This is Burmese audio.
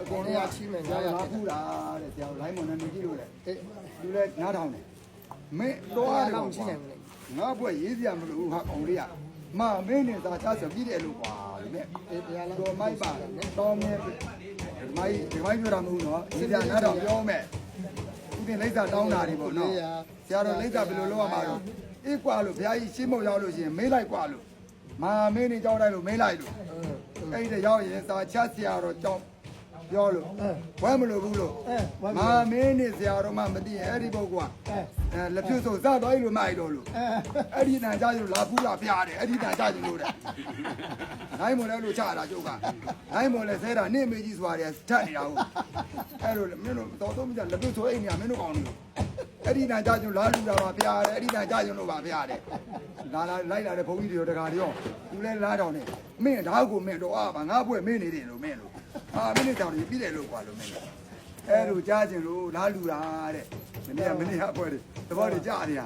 အကုန်လုံးကချီးမယ်ငါလာဖူးတာတဲ့ဆရာလိုင်းမွန်နဲ့မြည်ကြည့်လို့လေလူလဲနားထောင်တယ်မင်းတော့ရတယ်ကောင်ငါဘွက်ရေးစရာမလိုဘူးဟာကောင်လေးကမမင်းနဲ့သာချဆိုပြီးတယ်လို့ကွာဒီမဲ့တော်မိုက်ပါတော်မြဲမိုက်ဒီမိုက်ပြောတာမဟုတ်နော်ဆရာနားထောင်ပြောမယ်ဦးတင်လိမ့်စာတောင်းတာတွေပေါ့နော်ဆရာတော်လိမ့်စာဘယ်လိုလုပ်ရမှာတော့အေးကွာလို့ဘုရားကြီးရှင်းမရောက်လို့ရှိရင်မေးလိုက်ကွာလို့မာမင်းနဲ့ကြောက်လိုက်လို့မေးလိုက်လို့အဲ့ဒီရောက်ရင်သာချဆရာတော်ကြောက်ပြောလို့ဝဲမလို့ဘူးလို့မာမင်းနဲ့ဆရာတော်မှမသိရင်အဲ့ဒီပုဂ္ဂိုလ်ကလက်ပြုတ်ဆိုစတော့အဲ့လိုမိုက်တော့လို့အဲ့ဒီတန်ကြလို့လာဖူးလာပြားတယ်အဲ့ဒီတန်ကြလို့တဲ့နိုင်မလဲလို့ချတာကျုပ်ကနိုင်မလဲဆဲတာနေမေကြီးစွာတယ်ထက်နေတာဟုတ်အဲ့လိုမင်းတို့တော်မကြလက်ပြုတ်ဆိုအိမ်ညာမင်းတို့ကောင်းလို့အဲ့ဒီတန်ကြလို့လာလူတာပါပြားတယ်အဲ့ဒီတန်ကြလို့ပါပြားတယ်လာလိုက်လာတဲ့ဘုန်းကြီးတွေတကားတွေရောသူလဲလားတောင်းနေမင်းဒါကိုမင်းတော့အာငါ့ဘွဲ့မင်းနေတယ်လို့မင်းလို့အာမင်းနဲ့တောင်းနေပြီးတယ်လို့ကွာလို့မင်းအဲ့လိုကြားကျင်လို့လားလူတာတဲ့မနေ့ကဘွဲ့တွေသဘောတွေကြားနေရ